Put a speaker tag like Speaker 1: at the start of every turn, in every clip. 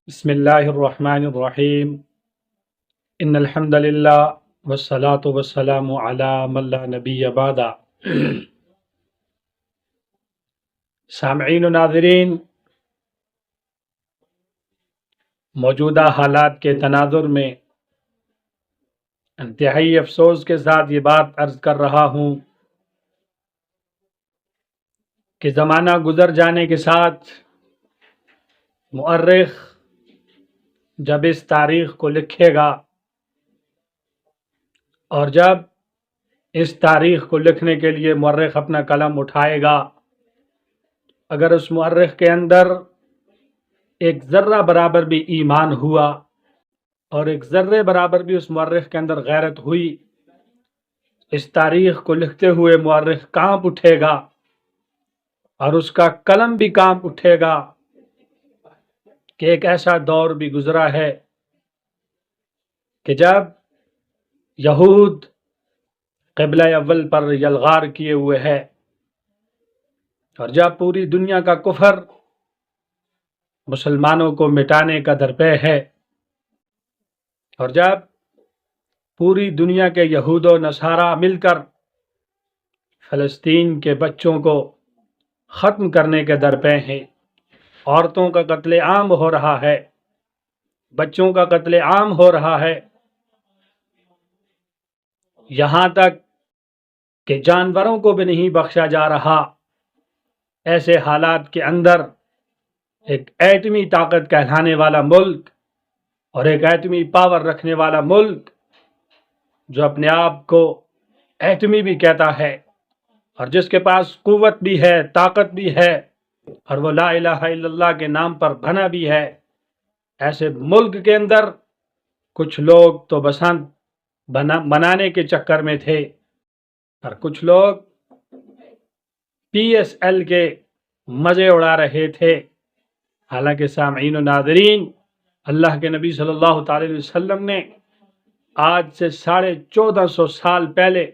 Speaker 1: بسم اللہ الرحمن الرحیم ان الحمد للہ والصلاة والسلام علی من لا نبی بعد۔ سامعین و ناظرین، موجودہ حالات کے تناظر میں انتہائی افسوس کے ساتھ یہ بات عرض کر رہا ہوں کہ زمانہ گزر جانے کے ساتھ مؤرخ جب اس تاریخ کو لکھے گا اور جب اس تاریخ کو لکھنے کے لیے مؤرخ اپنا قلم اٹھائے گا، اگر اس مؤرخ کے اندر ایک ذرہ برابر بھی ایمان ہوا اور ایک ذرے برابر بھی اس مؤرخ کے اندر غیرت ہوئی، اس تاریخ کو لکھتے ہوئے مؤرخ کانپ اٹھے گا اور اس کا قلم بھی کانپ اٹھے گا کہ ایک ایسا دور بھی گزرا ہے کہ جب یہود قبلہ اول پر یلغار کیے ہوئے ہے اور جب پوری دنیا کا کفر مسلمانوں کو مٹانے کا درپے ہے، اور جب پوری دنیا کے یہود و نصارہ مل کر فلسطین کے بچوں کو ختم کرنے کے درپے ہیں، عورتوں کا قتل عام ہو رہا ہے، بچوں کا قتل عام ہو رہا ہے، یہاں تک کہ جانوروں کو بھی نہیں بخشا جا رہا، ایسے حالات کے اندر ایک ایٹمی طاقت کہلانے والا ملک اور ایک ایٹمی پاور رکھنے والا ملک جو اپنے آپ کو ایٹمی بھی کہتا ہے اور جس کے پاس قوت بھی ہے، طاقت بھی ہے، اور وہ لا الہ الا اللہ کے نام پر بنا بھی ہے، ایسے ملک کے اندر کچھ لوگ تو بسنت بنانے کے چکر میں تھے اور کچھ لوگ پی ایس ایل کے مزے اڑا رہے تھے۔ حالانکہ سامعین و ناظرین، اللہ کے نبی صلی اللہ تعالی علیہ وسلم نے آج سے 1450 سال پہلے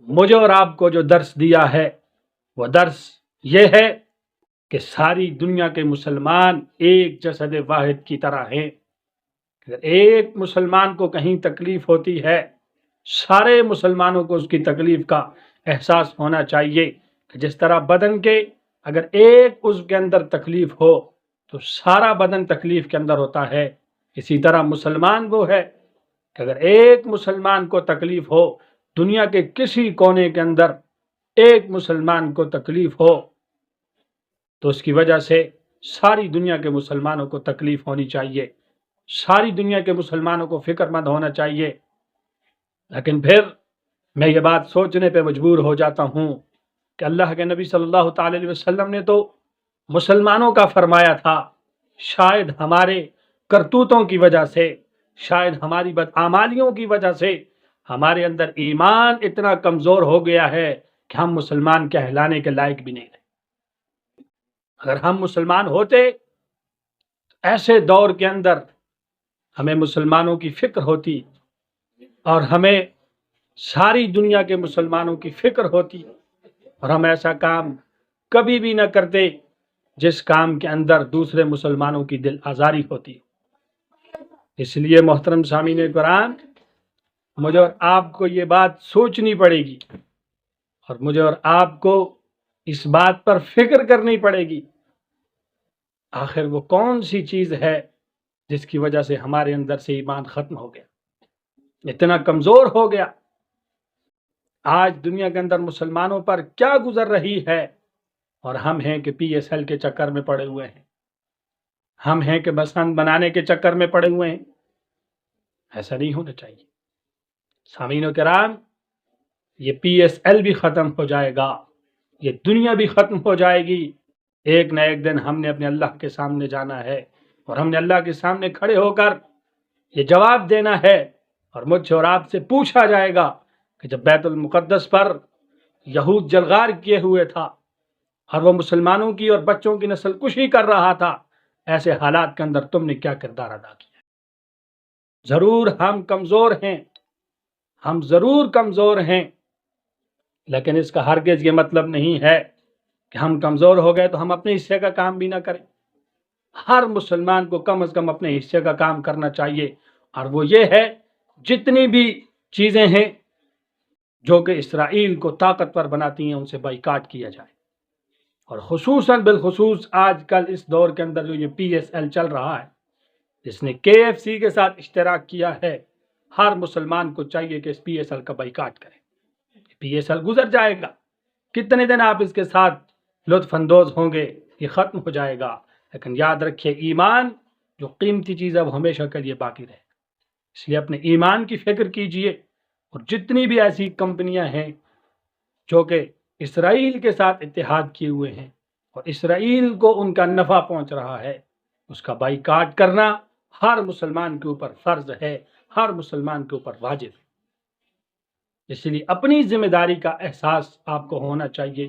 Speaker 1: مجھے اور آپ کو جو درس دیا ہے، وہ درس یہ ہے کہ ساری دنیا کے مسلمان ایک جسد واحد کی طرح ہیں۔ اگر ایک مسلمان کو کہیں تکلیف ہوتی ہے، سارے مسلمانوں کو اس کی تکلیف کا احساس ہونا چاہیے کہ جس طرح بدن کے اگر ایک عضو کے اندر تکلیف ہو تو سارا بدن تکلیف کے اندر ہوتا ہے، اسی طرح مسلمان وہ ہے کہ اگر ایک مسلمان کو تکلیف ہو، دنیا کے کسی کونے کے اندر ایک مسلمان کو تکلیف ہو تو اس کی وجہ سے ساری دنیا کے مسلمانوں کو تکلیف ہونی چاہیے، ساری دنیا کے مسلمانوں کو فکر مند ہونا چاہیے۔ لیکن پھر میں یہ بات سوچنے پہ مجبور ہو جاتا ہوں کہ اللہ کے نبی صلی اللہ تعالی علیہ وسلم نے تو مسلمانوں کا فرمایا تھا، شاید ہمارے کرتوتوں کی وجہ سے، شاید ہماری بدعمالیوں کی وجہ سے ہمارے اندر ایمان اتنا کمزور ہو گیا ہے کہ ہم مسلمان کہلانے کے لائق بھی نہیں رہے۔ اگر ہم مسلمان ہوتے، ایسے دور کے اندر ہمیں مسلمانوں کی فکر ہوتی اور ہمیں ساری دنیا کے مسلمانوں کی فکر ہوتی اور ہم ایسا کام کبھی بھی نہ کرتے جس کام کے اندر دوسرے مسلمانوں کی دل آزاری ہوتی۔ اس لیے محترم سامعین کرام، مجھے اور آپ کو یہ بات سوچنی پڑے گی اور مجھے اور آپ کو اس بات پر فکر کرنی پڑے گی، آخر وہ کون سی چیز ہے جس کی وجہ سے ہمارے اندر سے ایمان ختم ہو گیا، اتنا کمزور ہو گیا۔ آج دنیا کے اندر مسلمانوں پر کیا گزر رہی ہے اور ہم ہیں کہ پی ایس ایل کے چکر میں پڑے ہوئے ہیں، ہم ہیں کہ بسنت بنانے کے چکر میں پڑے ہوئے ہیں۔ ایسا نہیں ہونا چاہیے۔ سامعین کرام، یہ پی ایس ایل بھی ختم ہو جائے گا، یہ دنیا بھی ختم ہو جائے گی، ایک نہ ایک دن ہم نے اپنے اللہ کے سامنے جانا ہے اور ہم نے اللہ کے سامنے کھڑے ہو کر یہ جواب دینا ہے، اور مجھ سے اور آپ سے پوچھا جائے گا کہ جب بیت المقدس پر یہود جلغار کیے ہوئے تھا اور وہ مسلمانوں کی اور بچوں کی نسل کشی کر رہا تھا، ایسے حالات کے اندر تم نے کیا کردار ادا کیا؟ ضرور ہم کمزور ہیں، ہم ضرور کمزور ہیں، لیکن اس کا ہرگز یہ مطلب نہیں ہے کہ ہم کمزور ہو گئے تو ہم اپنے حصے کا کام بھی نہ کریں۔ ہر مسلمان کو کم از کم اپنے حصے کا کام کرنا چاہیے، اور وہ یہ ہے جتنی بھی چیزیں ہیں جو کہ اسرائیل کو طاقتور بناتی ہیں ان سے بائیکاٹ کیا جائے، اور خصوصاً بالخصوص آج کل اس دور کے اندر جو یہ PSL چل رہا ہے جس نے KFC کے ساتھ اشتراک کیا ہے، ہر مسلمان کو چاہیے کہ اس PSL کا بائیکاٹ کرے۔ PSL گزر جائے گا، کتنے دن آپ اس کے ساتھ لطف اندوز ہوں گے، یہ ختم ہو جائے گا، لیکن یاد رکھیے ایمان جو قیمتی چیز ہے وہ ہمیشہ کے لیے باقی رہے، اس لیے اپنے ایمان کی فکر کیجئے، اور جتنی بھی ایسی کمپنیاں ہیں جو کہ اسرائیل کے ساتھ اتحاد کیے ہوئے ہیں اور اسرائیل کو ان کا نفع پہنچ رہا ہے، اس کا بائیکاٹ کرنا ہر مسلمان کے اوپر فرض ہے، ہر مسلمان کے اوپر واجب ہے۔ اس لیے اپنی ذمہ داری کا احساس آپ کو ہونا چاہیے،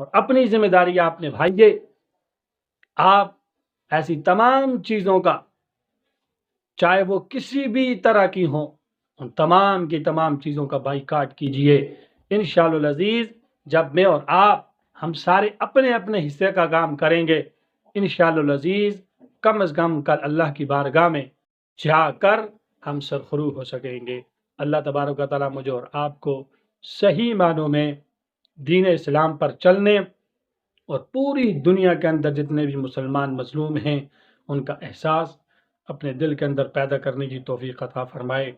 Speaker 1: اور اپنی ذمہ داری آپ نبھائیے۔ آپ ایسی تمام چیزوں کا، چاہے وہ کسی بھی طرح کی ہوں، ان تمام کی تمام چیزوں کا بائیکاٹ کیجئے۔ انشاءاللہ العزیز جب میں اور آپ ہم سارے اپنے اپنے حصے کا کام کریں گے، انشاءاللہ العزیز کم از کم کل اللہ کی بارگاہ میں جا کر ہم سرخرو ہو سکیں گے۔ اللہ تبارک و تعالیٰ مجھے اور آپ کو صحیح معنوں میں دین اسلام پر چلنے اور پوری دنیا کے اندر جتنے بھی مسلمان مظلوم ہیں ان کا احساس اپنے دل کے اندر پیدا کرنے کی توفیق عطا فرمائے۔